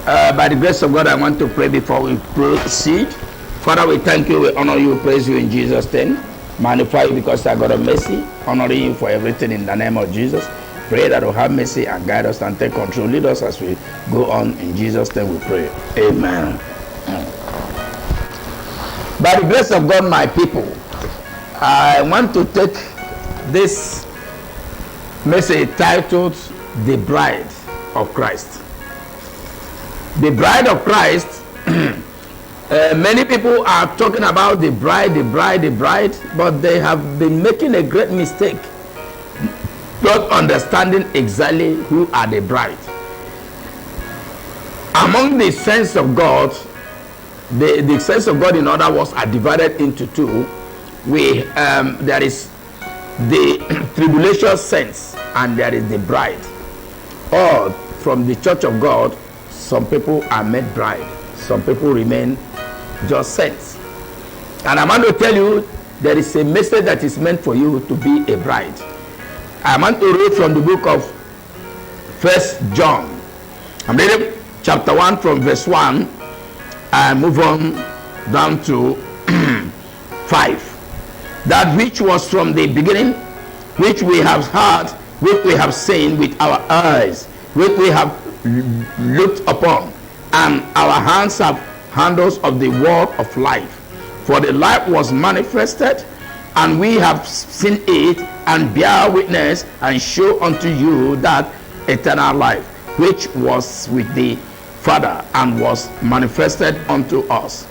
By the grace of God, I want to pray before we proceed. Father, we thank you, we honor you, praise you in Jesus' name. Magnify you because I got a mercy, honoring you for everything in the name of Jesus. Pray that you have mercy and guide us and take control. Lead us as we go on. In Jesus' name we pray. Amen. By the grace of God, my people, I want to take this message titled The Bride of Christ. The bride of Christ. Many people are talking about the bride, but they have been making a great mistake, not understanding exactly who are the bride. Among the saints of God, the saints of God, in other words, are divided into two. There is the tribulation saints and there is the bride. Or from the church of God, some people are made bride, some people remain just saints. And I want to tell you, there is a message that is meant for you to be a bride. I want to read from the book of 1 John. I'm reading chapter 1 from verse 1 and move on down to 5. That which was from the beginning, which we have heard, which we have seen with our eyes, which we have looked upon, and our hands have handles of the word of life. For the life was manifested, and we have seen it, and bear witness, and show unto you that eternal life, which was with the Father, and was manifested unto us.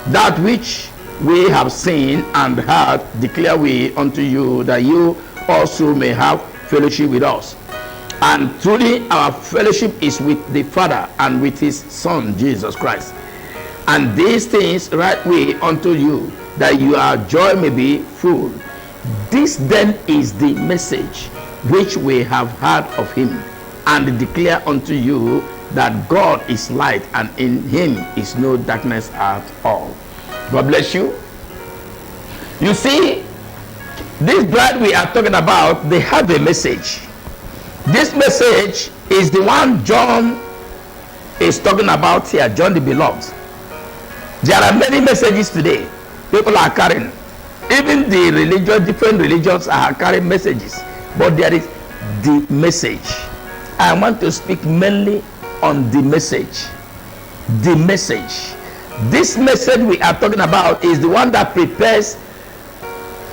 That which we have seen and heard declare we unto you, that you also may have fellowship with us. And truly our fellowship is with the Father and with his Son Jesus Christ. And these things write we unto you, that your joy may be full. This then is the message which we have heard of him, and declare unto you, that God is light, and in him is no darkness at all. God bless you. You see, this bride we are talking about, they have a message. This message is the one John is talking about here, John the Beloved. There are many messages today people are carrying. Even the religious, different religions are carrying messages, but there is the message. I want to speak mainly on the message. The message. This message we are talking about is the one that prepares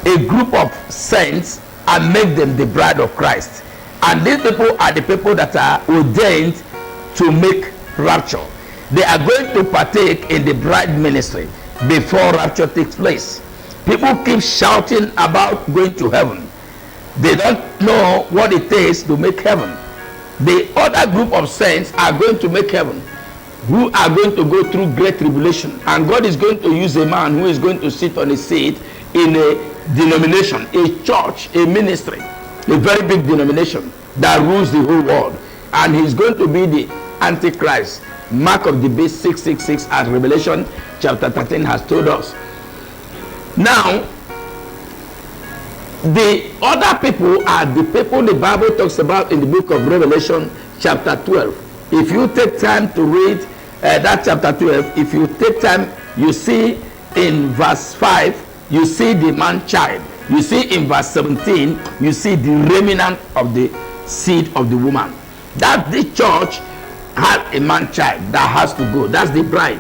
a group of saints and make them the bride of Christ. And these people are the people that are ordained to make rapture. They are going to partake in the bride ministry before rapture takes place. People keep shouting about going to heaven. They don't know what it takes to make heaven. The other group of saints are going to make heaven, who are going to go through great tribulation. And God is going to use a man who is going to sit on a seat in a denomination, a church, a ministry, a very big denomination that rules the whole world. And he's going to be the Antichrist, mark of the beast 666, as Revelation chapter 13 has told us. Now, the other people are the people the Bible talks about in the book of Revelation chapter 12. If you take time to read that chapter 12, if you take time, you see in verse 5, you see the man-child. You see in verse 17, you see the remnant of the seed of the woman. That the church has a man-child that has to go. That's the bride.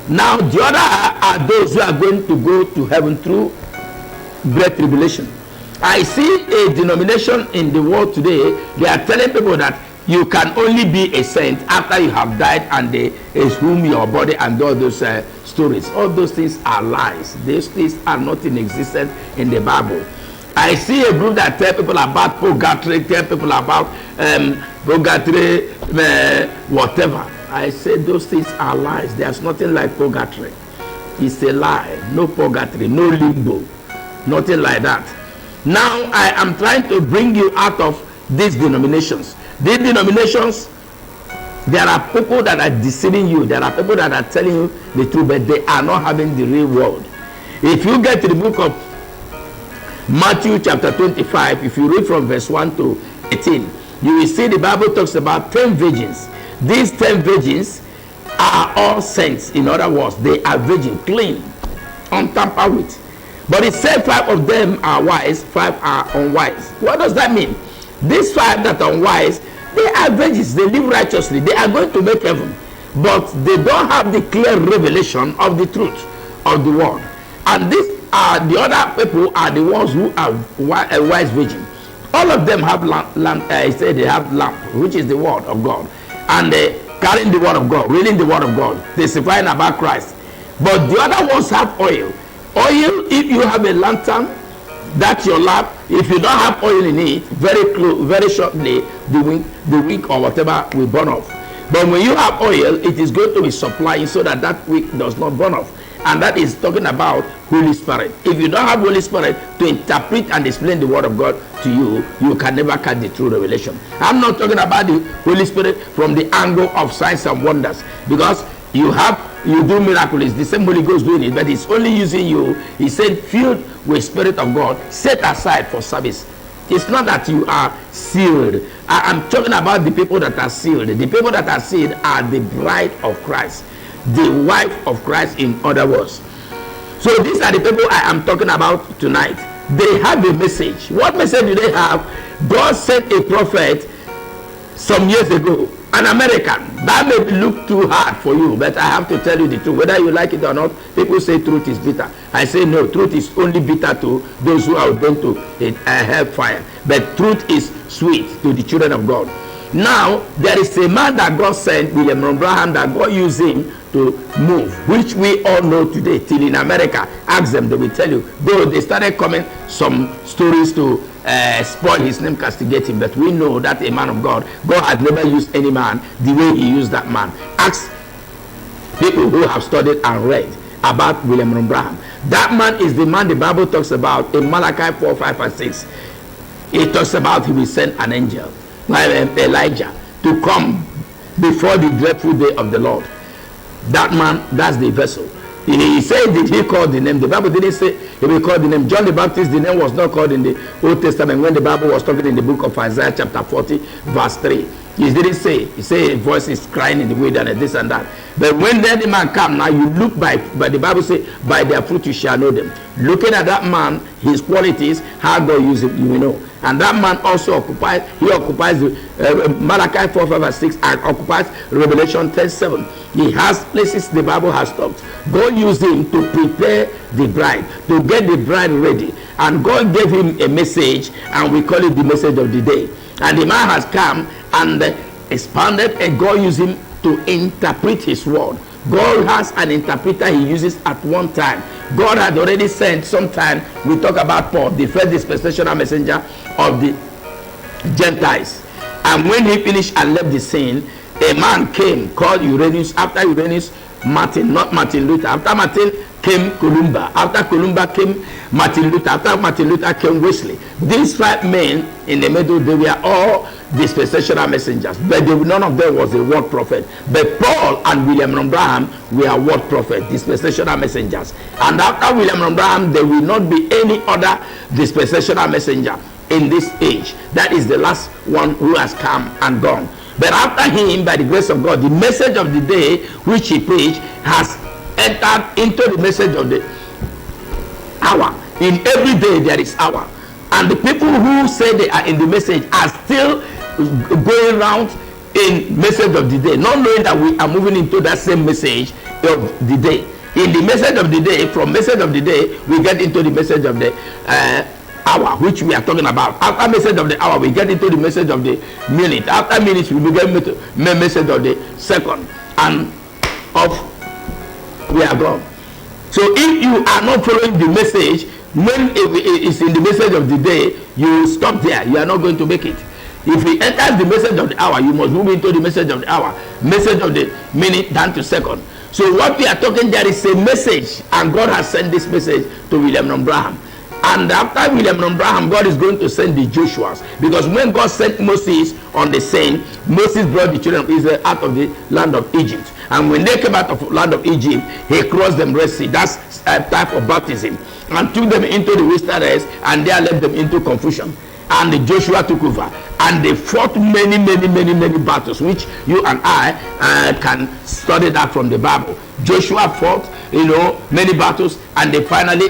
Now the other are those who are going to go to heaven through great tribulation. I see a denomination in the world today. They are telling people that you can only be a saint after you have died, and they exhume your body and all those stories. All those things are lies. These things are not in existence in the Bible. I see a group that tell people about purgatory, tell people about purgatory, whatever. I say those things are lies. There's nothing like purgatory. It's a lie. No purgatory, no limbo, nothing like that. Now I am trying to bring you out of these denominations. These denominations, there are people that are deceiving you. There are people that are telling you the truth, but they are not having the real world. If you get to the book of Matthew chapter 25, if you read from verse 1 to 18, you will see the Bible talks about 10 virgins. These 10 virgins, are all saints. In other words, they are virgin, clean, untampered with. But it said 5 of them are wise, 5 are unwise. What does that mean? These 5 that are unwise, they are virgins, they live righteously, they are going to make heaven, but they don't have the clear revelation of the truth of the word. And these are the other people are the ones who are a wise virgin. All of them have they have lamp, which is the word of God, and they carrying the word of God, reading the word of God, testifying about Christ. But the other ones have oil. Oil, if you have a lantern, that's your lamp. If you don't have oil in it, very shortly the wick or whatever will burn off. But when you have oil, it is going to be supplying so that wick does not burn off. And that is talking about Holy Spirit. If you don't have Holy Spirit to interpret and explain the word of God to you, you can never catch the true revelation. I'm not talking about the Holy Spirit from the angle of signs and wonders, because you do miracles, the same Holy Ghost doing it, but it's only using you. He said, filled with Spirit of God, set aside for service. It's not that you are sealed. I'm talking about the people that are sealed. The people that are sealed are the bride of Christ, the wife of Christ, in other words. So these are the people I am talking about tonight. They have a message. What message do they have? God sent a prophet some years ago, an American. That may look too hard for you, but I have to tell you the truth. Whether you like it or not, people say truth is bitter. I say no, truth is only bitter to those who are going to hellfire. But truth is sweet to the children of God. Now, there is a man that God sent, William Branham, that God used him to move, which we all know today. Till in America, ask them, they will tell you. Though they started coming some stories to spoil his name, castigate him, but we know that a man of God, God has never used any man the way he used that man. Ask people who have studied and read about William Branham. That man is the man the Bible talks about in Malachi 4, 5, and 6. It talks about he will send an angel, like Elijah, to come before the dreadful day of the Lord. That man, that's the vessel. He said, did he call the name? The Bible didn't say he will call the name. John the Baptist, the name was not called in the Old Testament when the Bible was talking in the book of Isaiah chapter 40 verse 3. He didn't say. He said a voice is crying in the wilderness, this and that. But when the man come, now you look by the Bible say, by their fruit you shall know them. Looking at that man, his qualities, how God uses him, you will know. And that man also occupies Malachi 4, 5, and 6, and occupies Revelation 10, 7. He has places the Bible has talked. God used him to prepare the bride, to get the bride ready. And God gave him a message, and we call it the message of the day. And the man has come and expanded, and God used him to interpret his word. God has an interpreter he uses at one time. God had already sent sometime. We talk about Paul, the first dispensational messenger of the Gentiles. And when he finished and left the scene, a man came called Uranus. After Uranus, Martin, not Martin Luther. After Martin came Columba. After Columba came Martin Luther. After Martin Luther came Wesley. These 5 men in the middle, they were all dispensational messengers, but none of them was a word prophet. But Paul and William Branham were word prophet, dispensational messengers. And after William Branham, there will not be any other dispensational messenger in this age. That is the last one who has come and gone. But after him, by the grace of God, the message of the day which he preached has entered into the message of the hour. In every day there is hour. And the people who say they are in the message are still going around in message of the day, not knowing that we are moving into that same message of the day. In the message of the day, from message of the day, we get into the message of the hour, which we are talking about. After message of the hour, we get into the message of the minute. After minutes, we get into the message of the second, and off we are gone. So if you are not following the message, when it is in the message of the day, you stop there. You are not going to make it. If we enter the message of the hour, you must move into the message of the hour, message of the minute, down to second. So what we are talking, there is a message, and God has sent this message to William Branham. And after William Branham, God is going to send the Joshuas. Because when God sent Moses on the scene, Moses brought the children of Israel out of the land of Egypt. And when they came out of the land of Egypt, he crossed them Red Sea. That's a type of baptism. And took them into the wilderness, and there led them into confusion. And Joshua took over. and they fought many battles, which you and I can study that from the Bible. Joshua fought, many battles, and they finally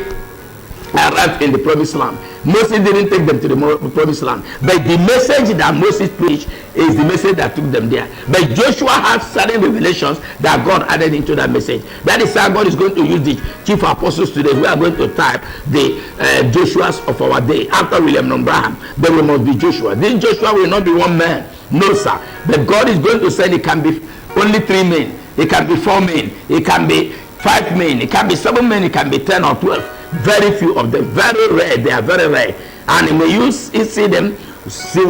arrived in the promised land. Moses didn't take them to the promised land, but the message that Moses preached is the message that took them there. But Joshua had certain revelations that God added into that message. That is how God is going to use the chief apostles today. We are going to type the Joshuas of our day. After William Branham, there will not be Joshua. This Joshua will not be one man. No, sir. But God is going to send, it can be only 3 men. It can be 4 men. It can be 5 men. It can be 7 men. It can be 10 or 12. Very few of them. Very rare. They are very rare. And when you see them,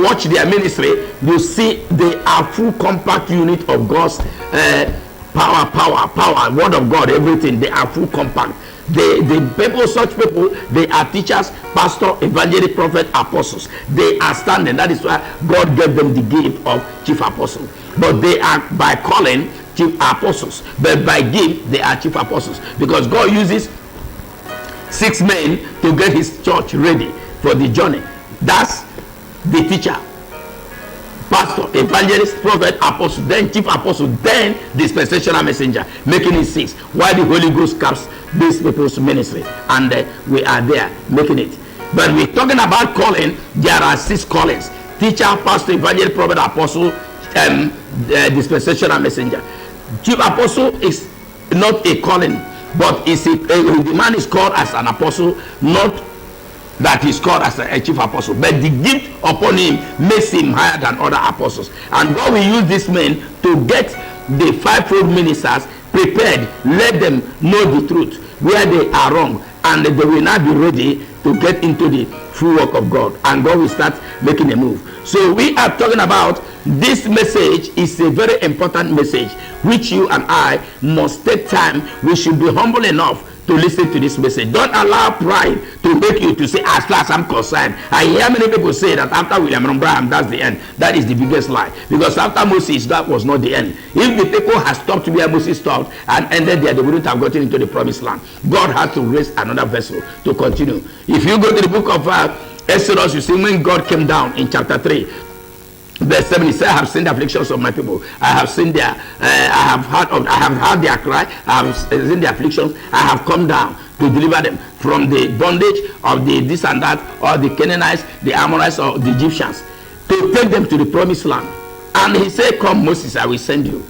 watch their ministry, you see they are full compact unit of God's power, word of God, everything. They are full compact. The people, such people, they are teachers, pastor, evangelist, prophet, apostles. They are standing. That is why God gave them the gift of chief apostle. But they are by calling chief apostles, but by gift they are chief apostles, because God uses 6 men to get his church ready for the journey. That's the teacher, pastor, evangelist, prophet, apostle, then chief apostle, then dispensational messenger, making it 6. While the Holy Ghost caps these people's ministry, and we are there making it. But we're talking about calling. There are 6 callings: teacher, pastor, evangelist, prophet, apostle, dispensational messenger. Chief apostle is not a calling, but the man is called as an apostle, not that he's called as a chief apostle, but the gift upon him makes him higher than other apostles. And God will use this man to get the 5-fold ministers prepared, let them know the truth where they are wrong, and they will not be ready to get into the full work of God, and God will start making a move. So we are talking about this message. Is a very important message which you and I must take time. We should be humble enough to listen to this message. Don't allow pride to make you to say, as far as I'm concerned. I hear many people say that after William Branham, that's the end. That is the biggest lie, because after Moses, that was not the end. If the people had stopped where Moses stopped and ended there, they wouldn't have gotten into the promised land. God had to raise another vessel to continue. If you go to the book of Exodus, you see when God came down in chapter 3, verse 7, he said, I have seen the afflictions of my people. I have seen their I have heard their cry. I have seen their afflictions. I have come down to deliver them from the bondage of the this and that, or the Canaanites, the Amorites, or the Egyptians, to take them to the promised land. And he said, come, Moses, I will send you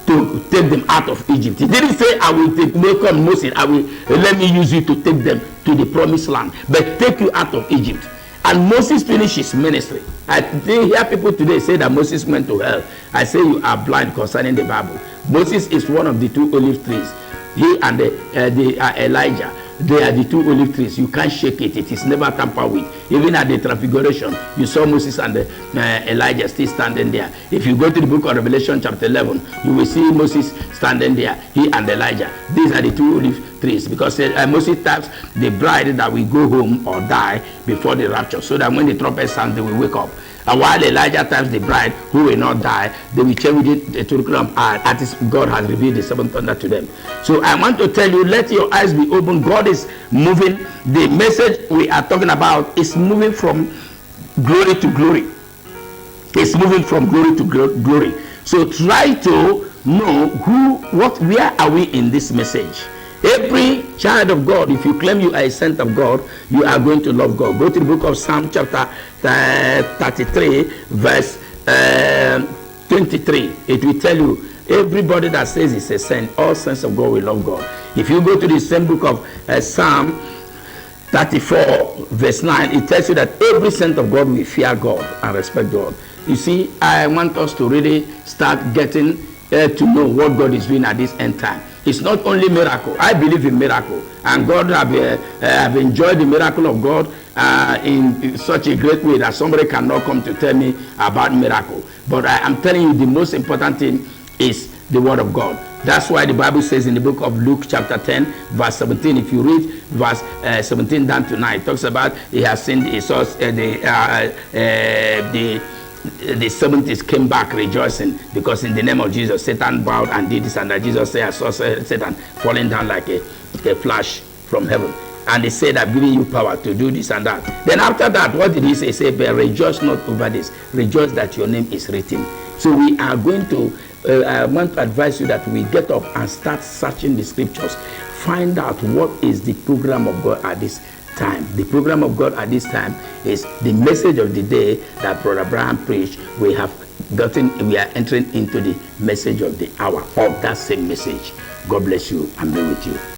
to take them out of Egypt. He didn't say, I will take, no, come, Moses, I will let me use you to take them to the promised land, but take you out of Egypt. And Moses finished his ministry. I hear people today say that Moses went to hell. I say you are blind concerning the Bible. Moses is one of the 2 olive trees. He and Elijah, they are the 2 olive trees. You can't shake it. It is never tampered with. Even at the transfiguration, you saw Moses and Elijah still standing there. If you go to the book of Revelation chapter 11, you will see Moses standing there, he and Elijah. These are the 2 olive trees, because Moses tells the bride that we go home or die before the rapture, so that when the trumpet sounds, they will wake up. And while Elijah tells the bride who will not die, they will change the curriculum. That is, God has revealed the 7th thunder to them. So I want to tell you, let your eyes be open. God is moving. The message we are talking about is moving from glory to glory. It's moving from glory to glory. So try to know where are we in this message. Every child of God, if you claim you are a saint of God, you are going to love God. Go to the book of Psalm chapter 33, verse 23. It will tell you, everybody that says it's a saint, all saints of God will love God. If you go to the same book of Psalm 34, verse 9, it tells you that every saint of God will fear God and respect God. You see, I want us to really start getting to know what God is doing at this end time. It's not only miracle. I believe in miracle, and God have enjoyed the miracle of God in such a great way that somebody cannot come to tell me about miracle. But I am telling you, the most important thing is the word of God. That's why the Bible says in the book of Luke chapter 10, verse 17, if you read verse 17 down to 9, it talks about he has seen the 70s came back rejoicing, because in the name of Jesus Satan bowed and did this, and that Jesus said, I saw Satan falling down like a flash from heaven. And he said, I've given you power to do this and that. Then after that, what did he say? He said, but rejoice not over this. Rejoice that your name is written. So we are going to, I want to advise you that we get up and start searching the scriptures. Find out what is the program of God at this time. The program of God at this time is the message of the day that Brother Abraham preached. We are entering into the message of the hour of that same message. God bless you and be with you.